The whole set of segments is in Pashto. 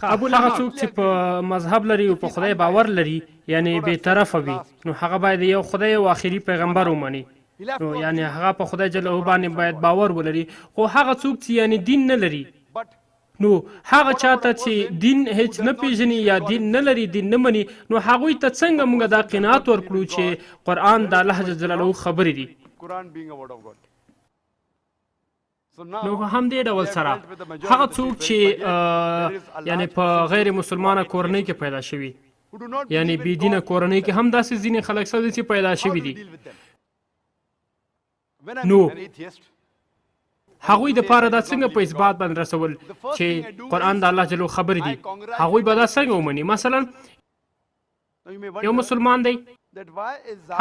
ابول هغه څوک چې په مذهب لري او په خدای باور لري یعنی بې طرفه وي نو هغه باید یو خدای او آخري پیغمبر ومني نو یعنی هغه په خدای جل او باندې باید باور ولري خو هغه څوک چې یعنی دین نه لري نو هغه چاته چې دین هیڅ نه پیژني یا دین نه لري دین نه مني نو هغوی ته څنګه موږ دا قناعت ورکړو چې قرآن د الله جل جلاله خبرې دي نو هم دې ډول سره هغه څوک چې یعنی په غیر مسلمانه کورنۍ کې پیدا شوي یعنی بې دینه کورنۍ کې هم داسې ځینې خلک شته چې پیدا شوي دي نو هغوی دپاره دا څنګه په اثبات باندې رسول چې قرآن د الله جل خبرې دي هغوی به دا څنګه ومني مثلا یو مسلمان دی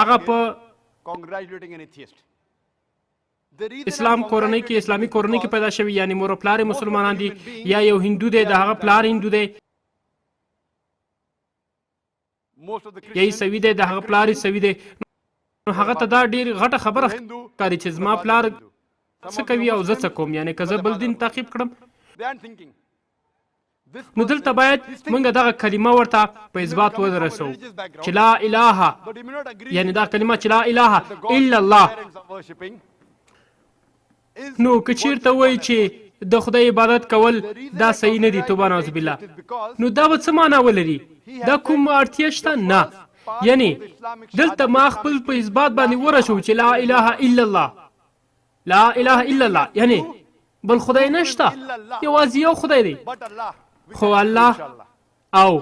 هغه په اسلام کورنۍ کې اسلامي کورنۍ کې پیدا شوی یعنی مور او پلار مسلمانان دي یا یو هندو دی د هغه پلار هندو دی یا عیسوي دی د هغه پلار عیسوي دی نو هغه ته دا ډېر غټه خبره ښکاري چې زما پلار څه کوي او زه څه کوم یعنی که زه بل دین تعقیب کړم نو دلته باید موږ دغه کلمه ورته په اثبات ورسوو چې لا اله یعنی دا کلمه چې لا اله الا الله نو که چیرته وایي چې د خدای عبادت کول دا صحیح نه دي توبه نعوذ بالله نو دا به څه معنا ولري دا کوم اړتیا شته نه یعنی دلته ما خپل په اثبات باندې ورسوو چې لا اله الا الله لا اله الا الله یعنی بل خدای نشته یوازې یو خدای دی خو الله او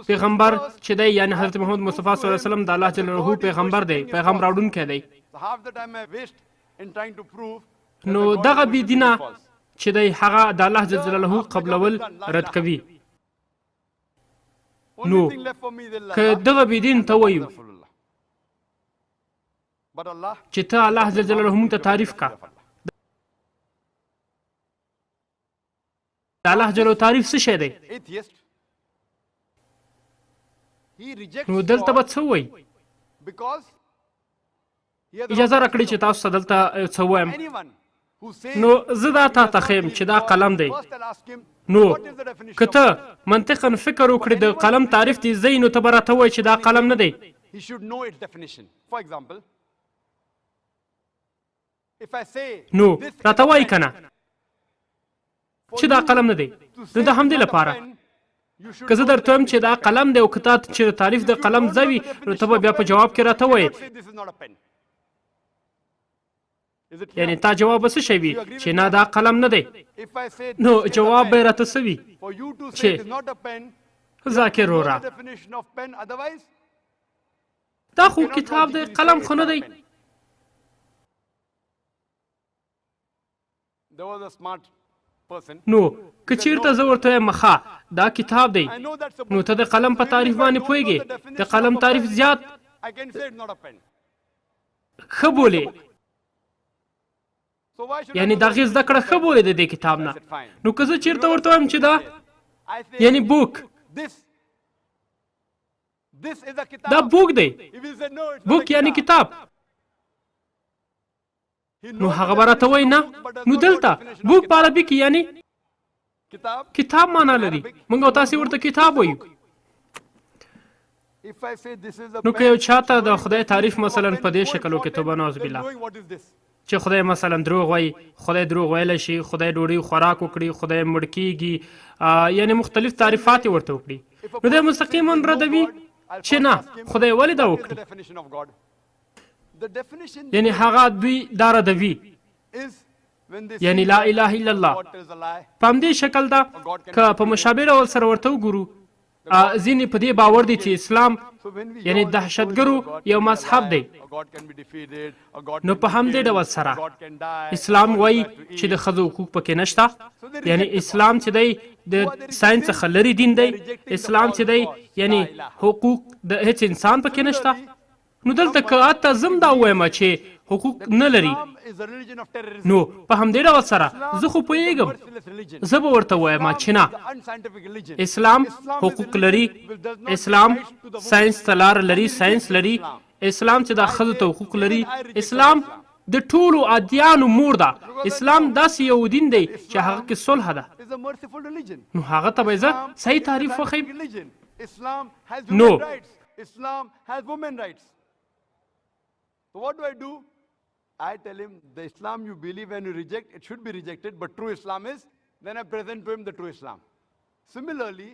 پیغمبر چې دی یعنی حضرت محمد مصطفی صلی الله علیه وسلم د الله جل جلاله پیغمبر دی پیغام راوړونکی دی نو دغه بې دینه چې دی هغه د الله جل جلاله قبلول رد کوي نو که دغه بې دین ته وایو چې ته الله جل جلاله موږ ته تعریف کا د الله جل تعریف څه شی دی نو دلته به څه وایي اجازه راکړئ چې تاسو ته دلته څه ووایم نو زه دا تا ته ښیم چې دا قلم دی نو که ته منطقا فکر وکړې د قلم تعریف دې زه نو ته به راته ووایې چې دا قلم نه دی نو راته وایي که نه چې دا قلم نه دی نو د همدې لپاره که زه درته وایم چې دا قلم دی او که تا چې تعریف د قلم زه وي نو ته به بیا په جواب کې راته وایې یعنی تا جواب به څه شی وي چې نه دا قلم نه دی نو جواب به یې راته څه وي چې ذاکر وروره دا خو کتاب دی قلم خو نه دی نو که چیرته زه ورته وایم ښه دا کتاب دی نو ته د قلم په تعریف باندې پوهېږې د قلم تعریف زیات ښه بولې یعنی د هغې زده کړه ښه بولې د دې کتاب نه نو که زه چیرته ورته وایم چې دا یعنی بوک دا بوک دی بوک یعنی کتاب نو هغه به راته وایي نه نو دلته بوک په عربي کې یعنی کتاب معنا لري موږ او تاسې ورته کتاب وایو نو که یو چاته د خدای تعریف مثلا په دې شکل وکړي توبه نعوذ بالله چې خدای مثلا دروغ وایي خدای دروغ ویلی شي خدای ډوډۍ خوراک وکړي خدای مړ کیږي یعنی مختلف تعریفات یې ورته وکړي نو دی مستقیما ردوي چې نه خدای ولې دا وکړي یعنی هغه دوی دا ردوي یعنی لا اله الا الله په همدې شکل ده که په مشابه ډول سره ورته وګورو ځینې په دې باور دي چې اسلام یعنی دهشتګرو یو مذهب دی نو په همدې ډول سره اسلام وایي چې د ښځو حقوق پکې نشته یعنی اسلام چې دی د ساینس څخه لرې دین دی اسلام چې دی یعنی حقوق د هیڅ انسان پکې نشته نو دلته که حتی زم دا ووایم چې حقوق نه لري نو په همدې ډول سره زه خو پوهېږم زه به ورته ووایم چې نه اسلام حقوق لري اسلام ساینس ته لاره لري ساینس لري اسلام چې دا ښځو ته حقوق لري اسلام د ټولو ادیانو مور ده. اسلام داسې یو دین دی چې هغه کې صلح ده. نو هغه ته به زه صحیح تعریف وښیم. نو I tell him, the Islam you believe and you reject, it should be rejected, but true Islam is, then I present to him the true Islam. Similarly,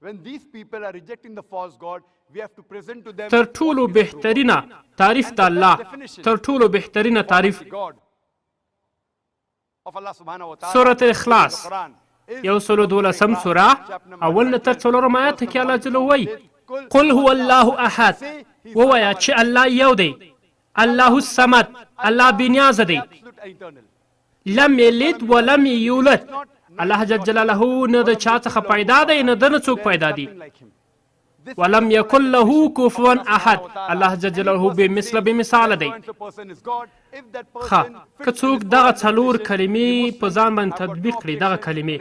when these people are rejecting the false God, we have to present to them تر ټولو بهترینه تعریف د الله، تر ټولو بهترینه تعریف سورة اخلاص 112 سوره اول نه تر 4 آیات کې الله جل وایي قل هو الله احد، ووایه چې الله یو دی، الله الصمد، الله بېنیازه دی، لم یلد ولم یولد، الله جل جلاله نه د چا څخه پیدا دی نه د نه څوک پیدا دی، ولم یکن له کفوا احد، الله جل جلاله بې مثله بې مثاله دی. ښه که څوک دغه څلور کلمې په ځان باندې تطبیق کړي، دغه کلمې،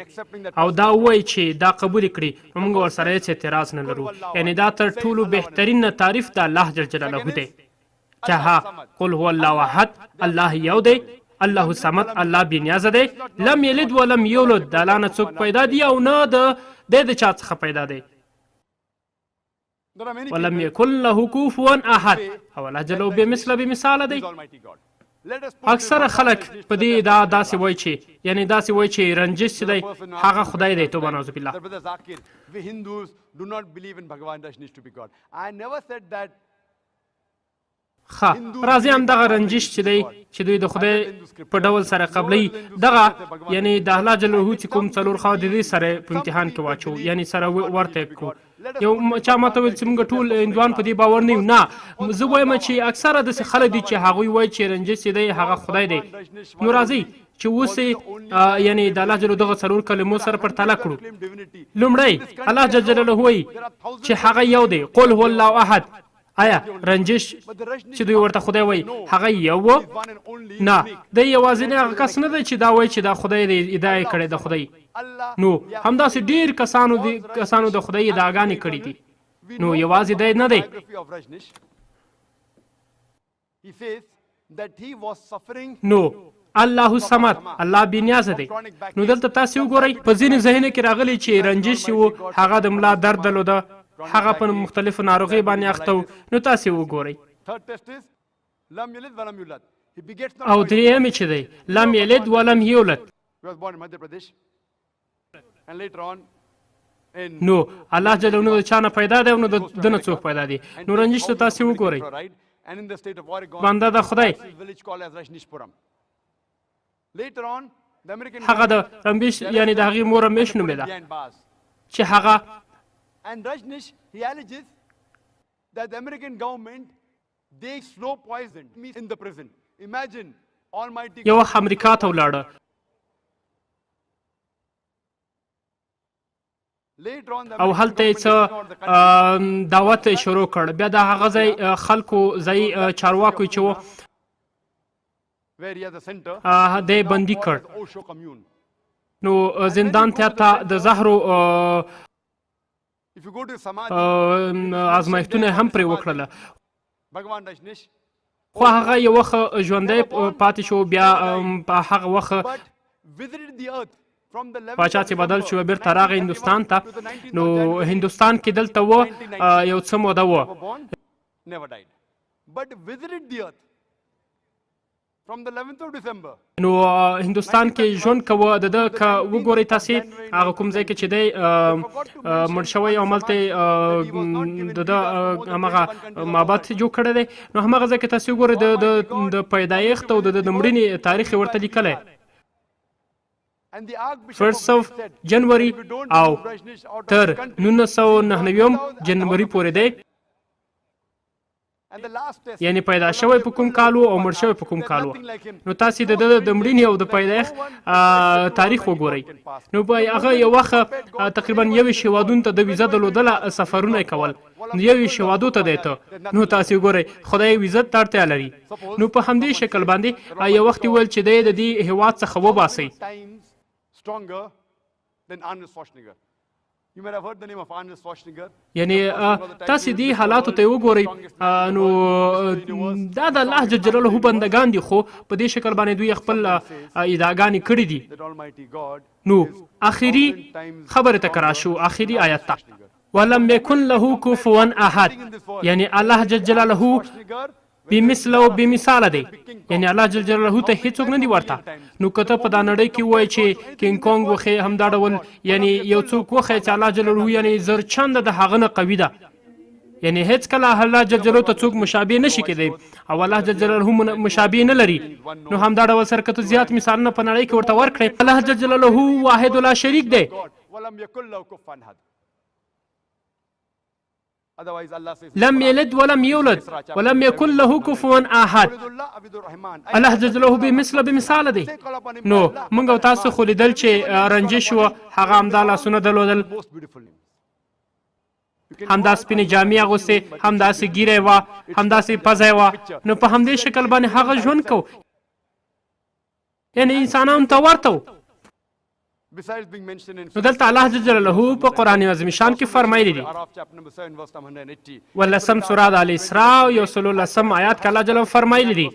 او دا ووایي چې دا قبول کړي، نو موږ ورسره هېڅ اعتراض نه لرو. یعنې دا تر ټولو بهترین تعریف د الله جل جلاله دی چې ها قل هو الله احد، الله یو دی، الله الصمد، الله بېنیازه دی، لم یلد ولم یولد، د الله نه څوک پیدا دی او نه د چا څخه پیدا دی، ولم یکن له کفوا احد، او الله جل بمثله بمثاله دی. اکثره خلک په دې داسې وایي چې یعنې داسې وایي چې رنجش چې دی هغه خدای دی. توبه نعوذ بالله. We Hindus do not believe in Bhagavan Rajneesh to be God. I never said that. ښه راځي همدغه رنجش چې دی چې دوی د خدای په ډول سره قبلوي، دغه یعنې د الله جل جلاله چې کوم څلور خوا د دې سره په امتحان کې واچو، یعنې سره ورته کړو. یو چا ماته ویل چې موږ ټول هندوان په دې باور نه یو. نه، زه وایم چې اکثره داسې خلک دي چې هغوی وایي چې رنجش چې دی هغه خدای دی. نو راځئ چې اوس یعنې د الله جل دغه څلور کلمو سره پرتله کړو. لومړی الله جل جلاله وایي چې هغه یو دی، قل هو الله احد. آیا رنجش چې دوی ورته خدای وایي هغه یو و؟ نه، دی یوازینی هغه کس نه دی چې دا وایي چې دا خدای دی، ادعا یې کړې د خدای. نو همداسې ډېر کسانو د خدای ادعاګانې کړې دي. نو یوازې دی نه دی. نو الله الصمد، الله بېنیازه دی. نو دلته تاسې وګورئ په ځینې ذهنو کې راغلی چې رنجش چې و هغه د ملا درد درلوده، هغه په مختلفو ناروغۍ باندې اخته و. نو تاسې وګورئ. او درېیمې چې دی لم یلد ولم یولد. نو الله جل جلاله د چا نه پیدا دی او نه د نه څوک پیدا دی. نو رنجش ته تاسې وګورئ، بنده د خدای هغه د رمبیش یعنې د هغې مور رمیش نومې ده چې هغه And Rajneesh, he alleges that the American government, they slow poisoned me in the prison. Imagine Almighty. یو وخت امریکا ته ولاړه. او هلته یې څه دعوت شروع کړ. بیا د هغه ځای خلکو ځای چارواکو چې و دی بندي کړ. نو زندان ته د زهرو ازمایښتونه هم پرې وکړله، خو هغه یو وخت ژوندی پاتې شو. بیا په هغه وخت پاچا چې بدل شو بیرته راغی هندوستان ته. نو هندوستان کې دلته و یو څه موده و. نو هندوستان کې ژوند کوه. د ده که وګورئ تاسې هغه کوم ځای کې چې دی مړ شوی او هملته د ده همغه معبد جوړ کړی دی. نو همغه ځای کې تاسې وګورئ د پیدایښت او د مړینې تاریخ یې ورته لیکلی 1 جنوري او تر 1999 جنوري پورې دی. یعنی پیدا شوی په کوم کال او مړ شوی په کوم کال. نو تاسې د مړینې او د پیدایښت تاریخ وګورئ. نو په هغه یو وخت تقریبا 21 هېوادونو ته د ویزه درلودله سفرونه یې کول. نو 21 هېوادو ته دی ته. نو تاسې وګورئ خدای ویزه ته اړتیا لري. نو په همدې شکل باندې یو وخت یې ویل چې دی د دې هېواد څخه وباسئ. You might have heard the name of Arnold Schwarzenegger. یعنی تاسې دې حالاتو ته وګورئ نو دا د الله جل جلاله بندگان دي خو په دې شکل باندې دوی خپل ادعاګانې کړي دي. That Almighty God نو آخري خبره ته کرا شو آخري آیت ته ولم یکن له کفوا احد یعنی الله جل جلاله بمثله او بمثاله دی یعنی الله جل جلاله ته هیڅوک نه دی ورته. نو کته په دا نړۍ کې وایي چې کینګ کونګ وخی همدا ډول یعنی یو څوک وخی چې الله جل جلاله یعنی زر چنده د هغه نه قوي ده یعنی هیڅ کله الله جل جلاله ته څوک مشابه نشي کېدی او الله جل جلاله مشابه نه لري. نو همدا ډول سره کته زیات مثالونه په نړۍ کې ورته ورکړي. الله جل جلاله واحد لا شریک دی. ولم يكن له كفوا احد. Otherwise Allah says لم يلد ولم يولد ولم يكن له كفوا احد. الله جل جلاله بمثله بمثاله دی. نو موږ او تاسو خو لیدل چې رنجش و هغه همدا لاسونه درلودل همدا سپینې جامې اغوستې همداسې ږیره وه همداسې پزه وه. نو په همدې شکل باندې هغه ژوند کو یعنی انسانانو ته ورته و. نو دلته الله جل جلاله په قرآن عظیم شان کې فرمایلی دي 18 سوره د الاسراء 119 آیات کې الله جل فرمایلی دي